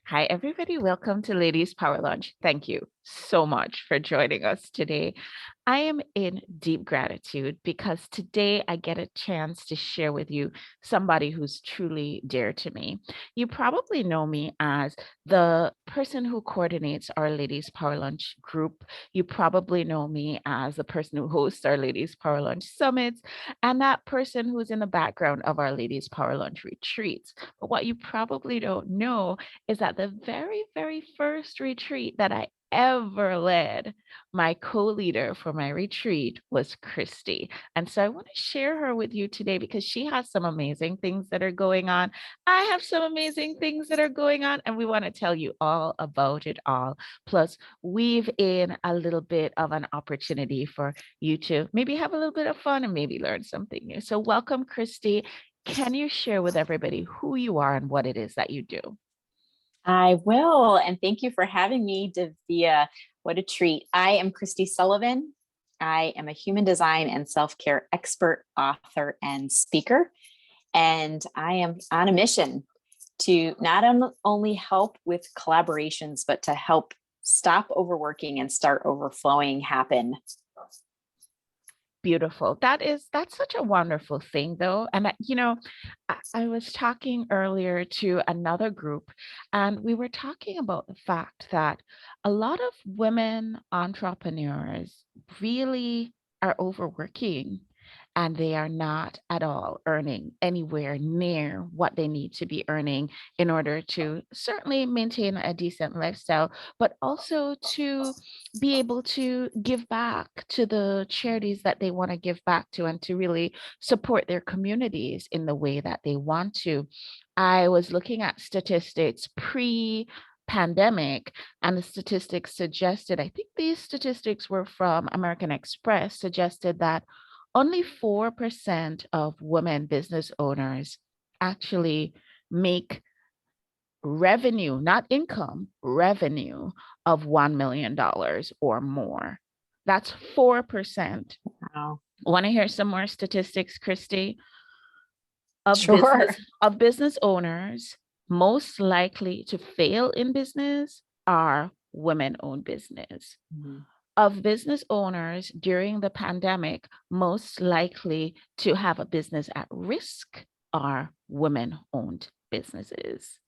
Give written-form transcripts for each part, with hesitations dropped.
Hi, everybody. Welcome to Ladies Power Lunch. Thank you so much for joining us today. I am in deep gratitude because today I get a chance to share with you somebody who's truly dear to me. You probably know me as the person who coordinates our Ladies Power Lunch group. You probably know me as the person who hosts our Ladies Power Lunch summits and that person who's in the background of our Ladies Power Lunch retreats. But what you probably don't know is that the very first retreat that I ever led, my co-leader for my retreat was Kristi. And so I want to share her with you today because she has some amazing things that are going on. I have some amazing things that are going on, and we want to tell you all about it all. Plus, weave in a little bit of an opportunity for you to maybe have a little bit of fun and maybe learn something new. So welcome, Kristi. Can you share with everybody who you are and what it is that you do? I will. And thank you for having me, Divya. What a treat. I am Kristi Sullivan. I am a human design and self-care expert, author, and speaker. And I am on a mission to not only help with collaborations, but to help stop overworking and start overflowing happen. Beautiful. That's such a wonderful thing though. And I was talking earlier to another group and we were talking about the fact that a lot of women entrepreneurs really are overworking and they are not at all earning anywhere near what they need to be earning in order to certainly maintain a decent lifestyle, but also to be able to give back to the charities that they want to give back to and to really support their communities in the way that they want to. I was looking at statistics pre-pandemic, and the statistics suggested, I think these statistics were from American Express, suggested that only 4% of women business owners actually make revenue, not income, revenue of $1 million or more. That's 4%. Wow. Want to hear some more statistics, Kristi? Sure. Of business owners most likely to fail in business are women-owned business. Mhm. Of business owners during the pandemic most likely to have a business at risk are women-owned businesses.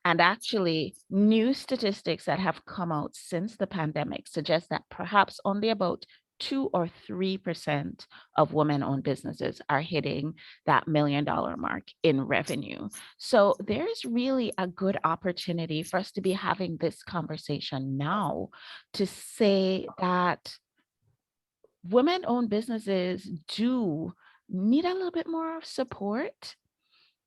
And actually, new statistics that have come out since the pandemic suggest that perhaps only about 2 or 3% of women-owned businesses are hitting that $1 million mark in revenue. So there's really a good opportunity for us to be having this conversation now to say that women-owned businesses do need a little bit more support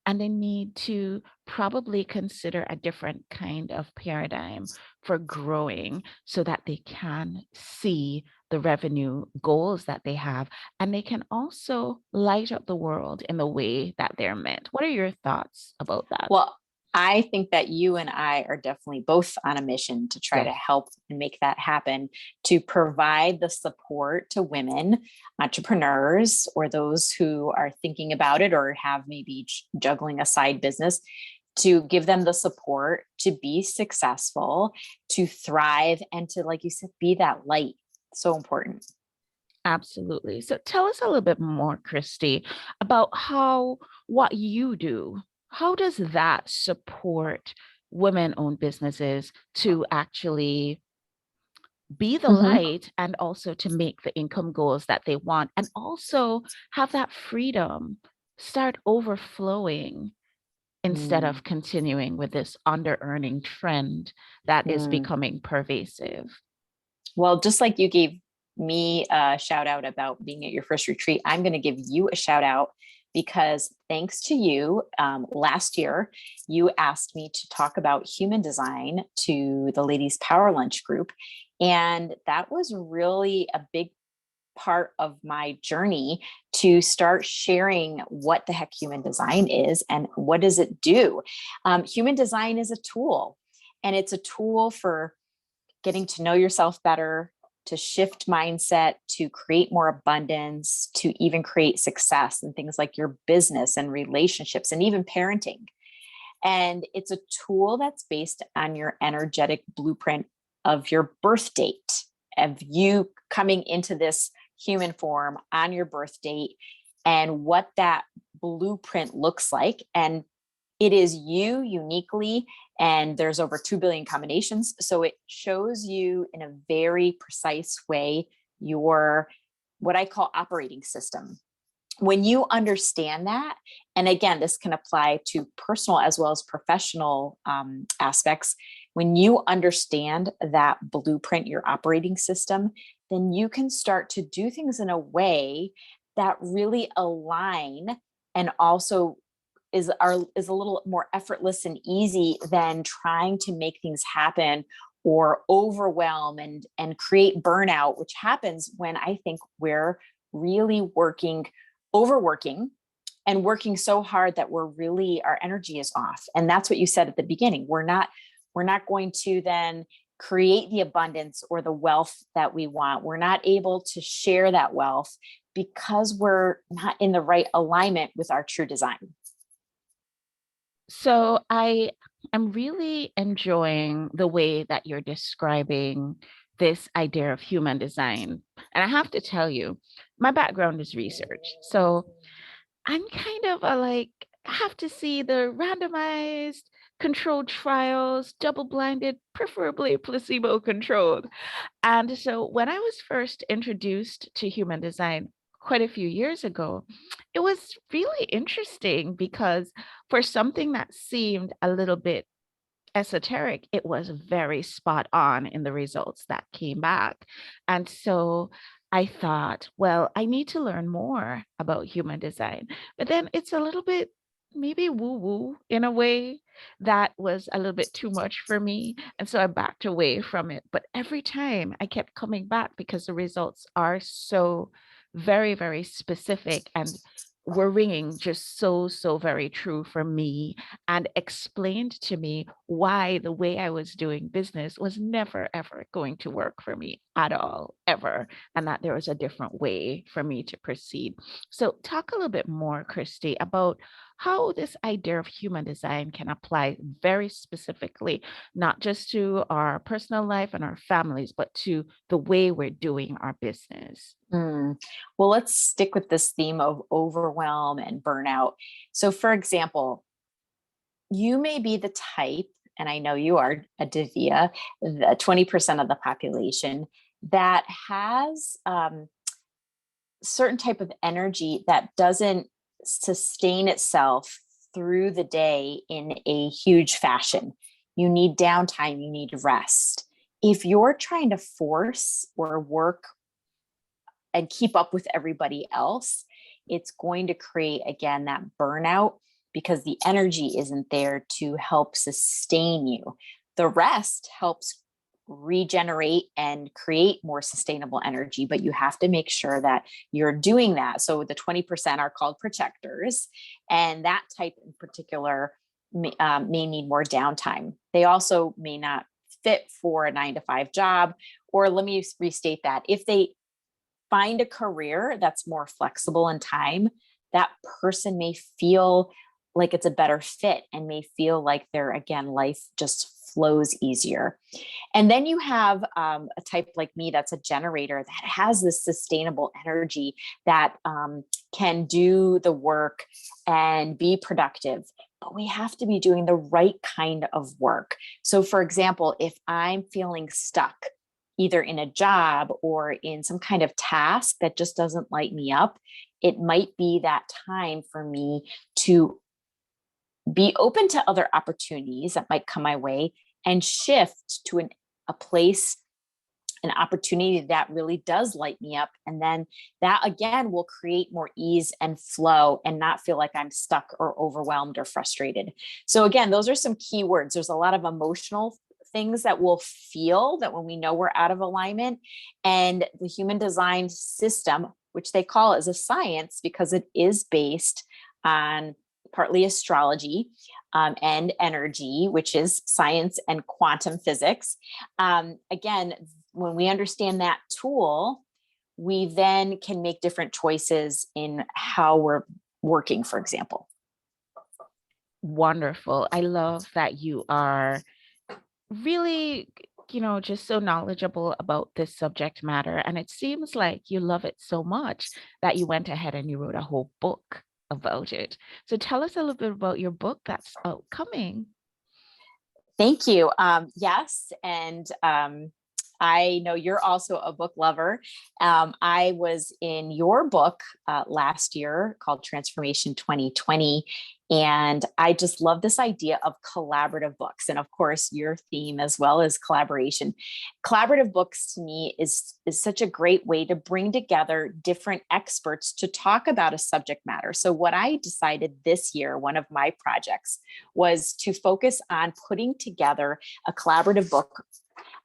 and they need to probably consider a different kind of paradigm for growing so that they can see the revenue goals that they have and they can also light up the world in the way that they're meant. What are your thoughts about that? Well, I think that you and I are definitely both on a mission to try to Yes. help and make that happen, to provide the support to women, entrepreneurs, or those who are thinking about it or have maybe juggling a side business, to give them the support to be successful, to thrive, and to, like you said, be that light. So important. Absolutely. So tell us a little bit more, Kristi, about what you do. How does that support women-owned businesses to actually be the Mhm. light and also to make the income goals that they want and also have that freedom start overflowing instead Mm, of continuing with this under earning trend that is mm. becoming pervasive? Well, just like you gave me a shout out about being at your first retreat, I'm going to give you a shout out because thanks to you, last year, you asked me to talk about human design to the Ladies Power Lunch group. And that was really a big part of my journey to start sharing what the heck human design is and what does it do. Human design is a tool, and it's a tool for getting to know yourself better, to shift mindset, to create more abundance, to even create success in things like your business and relationships and even parenting. And it's a tool that's based on your energetic blueprint of your birth date, of you coming into this human form on your birth date and what that blueprint looks like. And it is you uniquely, and there's over 2 billion combinations. So it shows you in a very precise way your, what I call operating system. When you understand that, and again, this can apply to personal as well as professional aspects, when you understand that blueprint, your operating system, then you can start to do things in a way that really align and also is a little more effortless and easy than trying to make things happen or overwhelm and create burnout, which happens when I think we're really overworking and working so hard that our energy is off. And that's what you said at the beginning. We're not going to then create the abundance or the wealth that we want. We're not able to share that wealth because we're not in the right alignment with our true design. So I'm really enjoying the way that you're describing this idea of human design. And I have to tell you, my background is research. So I'm kind of I have to see the randomized controlled trials, double-blinded, preferably placebo-controlled. And so when I was first introduced to human design quite a few years ago, it was really interesting because for something that seemed a little bit esoteric, it was very spot on in the results that came back. And so I thought, well, I need to learn more about human design. But then it's a little bit maybe woo woo in a way that was a little bit too much for me. And so I backed away from it. But every time I kept coming back because the results are so very, very specific and were ringing just so very true for me and explained to me why the way I was doing business was never ever going to work for me at all, ever, and that there was a different way for me to proceed. So talk a little bit more, Kristi, about how this idea of human design can apply very specifically, not just to our personal life and our families, but to the way we're doing our business. Well, let's stick with this theme of overwhelm and burnout. So, for example, you may be the type, and I know you are a Devia, the 20% of the population that has certain type of energy that doesn't sustain itself through the day in a huge fashion. You need downtime, you need rest. If you're trying to force or work and keep up with everybody else, it's going to create, again, that burnout because the energy isn't there to help sustain you. The rest helps regenerate and create more sustainable energy, but you have to make sure that you're doing that. So the 20% are called projectors, and that type in particular may need more downtime. They also may not fit for a 9-to-5 job, or let me restate that. If they find a career that's more flexible in time, that person may feel like it's a better fit and may feel like again, life just flows easier. And then you have a type like me that's a generator that has this sustainable energy that can do the work and be productive. But we have to be doing the right kind of work. So, for example, if I'm feeling stuck, either in a job or in some kind of task that just doesn't light me up, it might be that time for me to be open to other opportunities that might come my way and shift to a place, an opportunity that really does light me up. And then that again will create more ease and flow and not feel like I'm stuck or overwhelmed or frustrated. So again, those are some key words. There's a lot of emotional things that we'll feel that when we know we're out of alignment, and the human design system, which they call as a science because it is based on partly astrology and energy, which is science and quantum physics. Again, when we understand that tool, we then can make different choices in how we're working, for example. wonderful. I love that you are really, just so knowledgeable about this subject matter. And it seems like you love it so much that you went ahead and you wrote a whole book about it. So tell us a little bit about your book that's upcoming. Thank you. Yes. And I know you're also a book lover. I was in your book last year called Transformation 2020. And I just love this idea of collaborative books. And of course, your theme as well is collaboration. Collaborative books to me is such a great way to bring together different experts to talk about a subject matter. So, what I decided this year, one of my projects, was to focus on putting together a collaborative book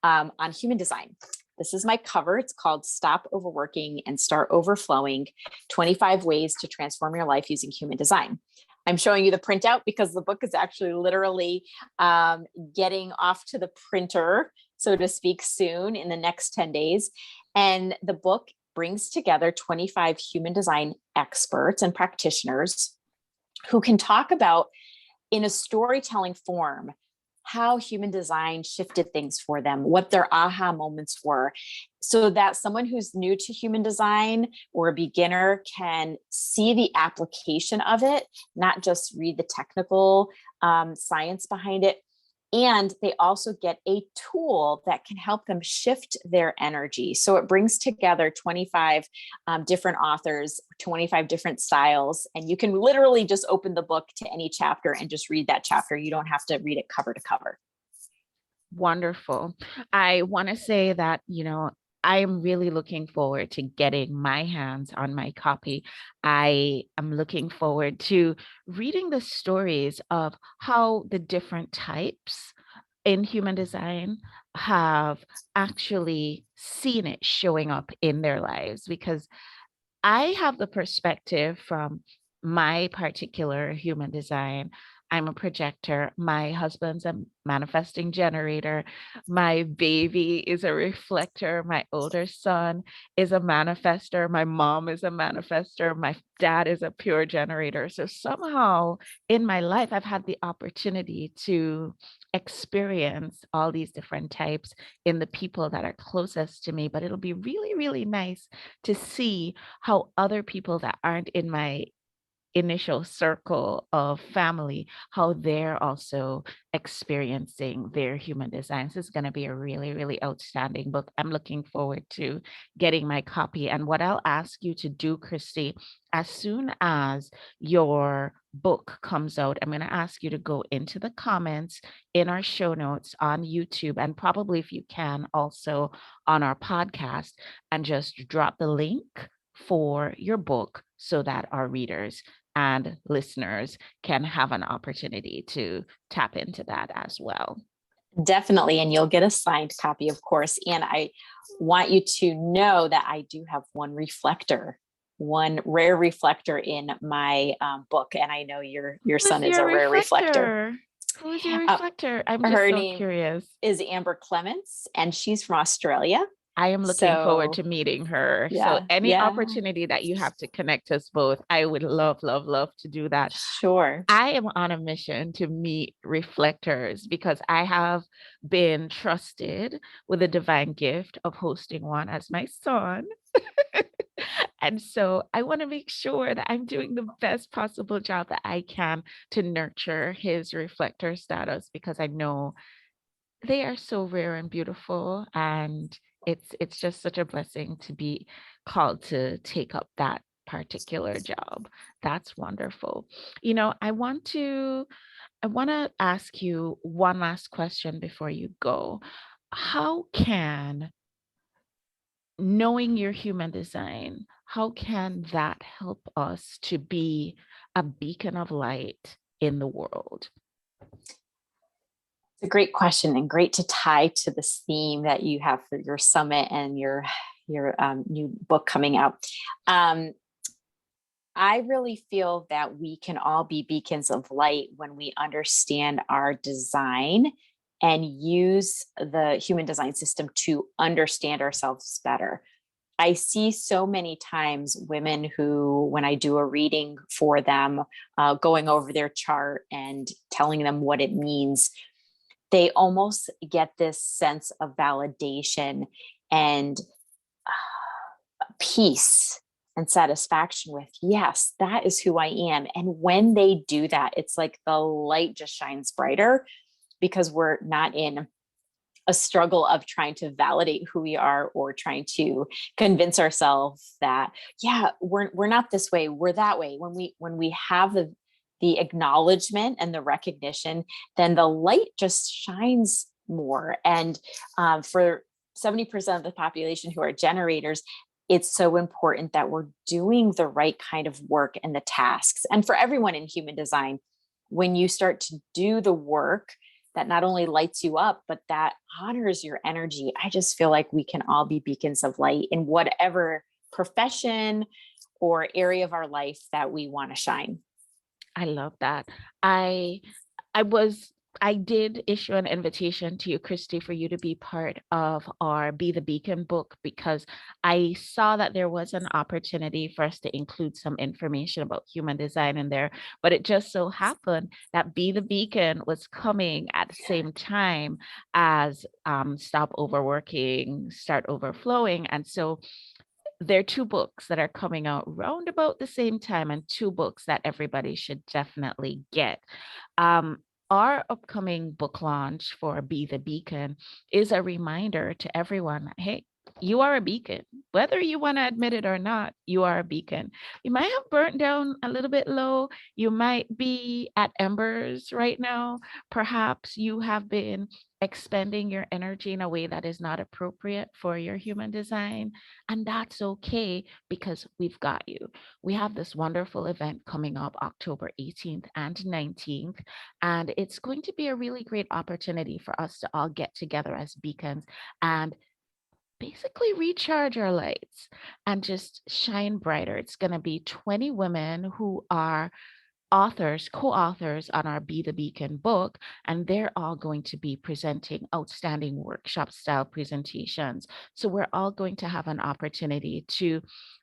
on human design. This is my cover. It's called Stop Overworking and Start Overflowing, 25 Ways to Transform Your Life Using Human Design. I'm showing you the printout because the book is actually literally getting off to the printer, so to speak, soon in the next 10 days. And the book brings together 25 human design experts and practitioners who can talk about, in a storytelling form, how human design shifted things for them, what their aha moments were, so that someone who's new to human design or a beginner can see the application of it, not just read the technical science behind it. And they also get a tool that can help them shift their energy. So it brings together 25 different authors, 25 different styles, and you can literally just open the book to any chapter and just read that chapter. You don't have to read it cover to cover. Wonderful. I want to say that, I am really looking forward to getting my hands on my copy. I am looking forward to reading the stories of how the different types in human design have actually seen it showing up in their lives, because I have the perspective from my particular human design. I'm a projector. My husband's a manifesting generator. My baby is a reflector. My older son is a manifester. My mom is a manifester. My dad is a pure generator. So somehow in my life, I've had the opportunity to experience all these different types in the people that are closest to me. But it'll be really, really nice to see how other people that aren't in my initial circle of family, how they're also experiencing their human designs. Is going to be a really, really outstanding book. I'm looking forward to getting my copy. And what I'll ask you to do, Kristi, as soon as your book comes out, I'm going to ask you to go into the comments in our show notes on YouTube, and probably, if you can, also on our podcast, and just drop the link for your book so that our readers and listeners can have an opportunity to tap into that as well. Definitely. And you'll get a signed copy, of course. And I want you to know that I do have one rare reflector in my book. And I know your son is a rare reflector. Who's your reflector? I'm just Her so name curious. is Amber Clements, and she's from Australia. I am looking forward to So meeting her. So yeah, any yeah, opportunity that you have to connect us both, I would love, love, love to do that. sure. I am on a mission to meet reflectors because I have been trusted with a divine gift of hosting one as my son. And so I want to make sure that I'm doing the best possible job that I can to nurture his reflector status, because I know they are so rare and beautiful, and it's just such a blessing to be called to take up that particular job. That's wonderful. I want to ask you one last question before you go. How can knowing your human design, how can that help us to be a beacon of light in the world? It's a great question, and great to tie to this theme that you have for your summit and your new book coming out. I really feel that we can all be beacons of light when we understand our design and use the human design system to understand ourselves better. I see so many times women who, when I do a reading for them, going over their chart and telling them what it means, they almost get this sense of validation and peace and satisfaction with, yes, that is who I am. And when they do that, it's like the light just shines brighter because we're not in a struggle of trying to validate who we are or trying to convince ourselves that, yeah, we're not this way, we're that way. When we have the acknowledgement and the recognition, then the light just shines more. And for 70% of the population who are generators, it's so important that we're doing the right kind of work and the tasks. And for everyone in human design, when you start to do the work that not only lights you up, but that honors your energy, I just feel like we can all be beacons of light in whatever profession or area of our life that we want to shine. I love that. I I was I did issue an invitation to you, Kristi, for you to be part of our Be the Beacon book because I saw that there was an opportunity for us to include some information about human design in there. But it just so happened that Be the Beacon was coming at the same time as Stop Overworking, Start Overflowing. And so there are two books that are coming out round about the same time, and two books that everybody should definitely get. Um, our upcoming book launch for Be the Beacon is a reminder to everyone, hey, you are a beacon. Whether you want to admit it or not, you are a beacon. You might have burnt down a little bit low. You might be at embers right now. Perhaps you have been expending your energy in a way that is not appropriate for your human design. And that's okay because we've got you. We have this wonderful event coming up October 18th and 19th. And it's going to be a really great opportunity for us to all get together as beacons and basically recharge our lights and just shine brighter. It's going to be 20 women who are authors, co-authors on our Be the Beacon book, and they're all going to be presenting outstanding workshop style presentations. So we're all going to have an opportunity to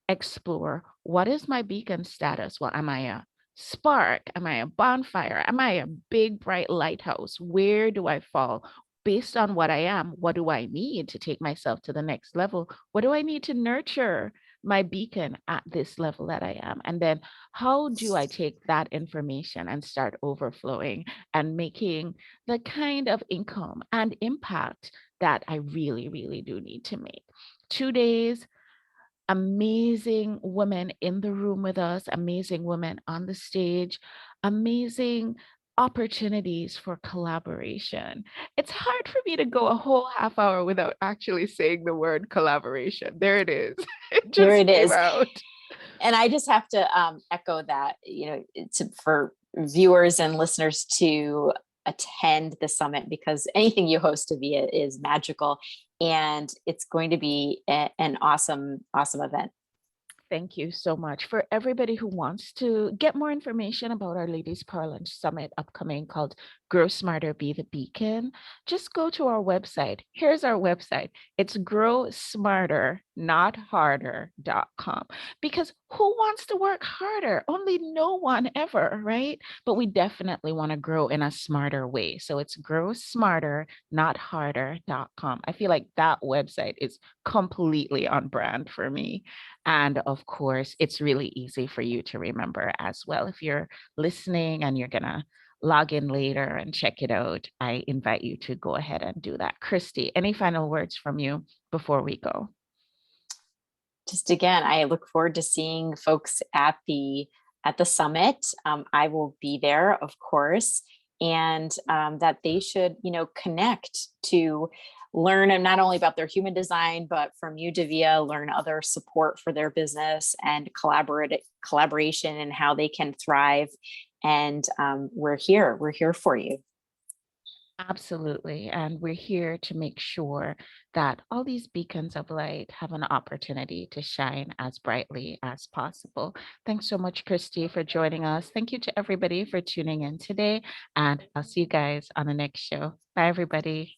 explore, what is my beacon status? Well, am I a spark? Am I a bonfire? Am I a big bright lighthouse? Where do I fall? Based on what I am, what do I need to take myself to the next level? What do I need to nurture my beacon at this level that I am? And then how do I take that information and start overflowing and making the kind of income and impact that I really, really do need to make? 2 days, amazing women in the room with us, amazing women on the stage, amazing opportunities for collaboration. It's hard for me to go a whole half hour without actually saying the word collaboration. There it is. It There just it came is. out. And I just have to echo that, for viewers and listeners to attend the summit, because anything you host, Avia, is magical, and it's going to be an awesome, awesome event. Thank you so much. For everybody who wants to get more information about our Ladies Power Lunch Summit upcoming called Grow Smarter, Be the Beacon, just go to our website. Here's our website. It's growsmarternotharder.com. Because who wants to work harder? Only no one ever, right? But we definitely want to grow in a smarter way. So it's growsmarternotharder.com. I feel like that website is completely on brand for me. And of course, it's really easy for you to remember as well. If you're listening and you're going to log in later and check it out, I invite you to go ahead and do that. Kristi, any final words from you before we go? Just again, I look forward to seeing folks at the summit. I will be there, of course, and that they should, connect to learn not only about their human design, but from you, Divya, learn other support for their business and collaboration and how they can thrive. And we're here. We're here for you. Absolutely. And we're here to make sure that all these beacons of light have an opportunity to shine as brightly as possible. Thanks so much, Kristi, for joining us. Thank you to everybody for tuning in today. And I'll see you guys on the next show. Bye, everybody.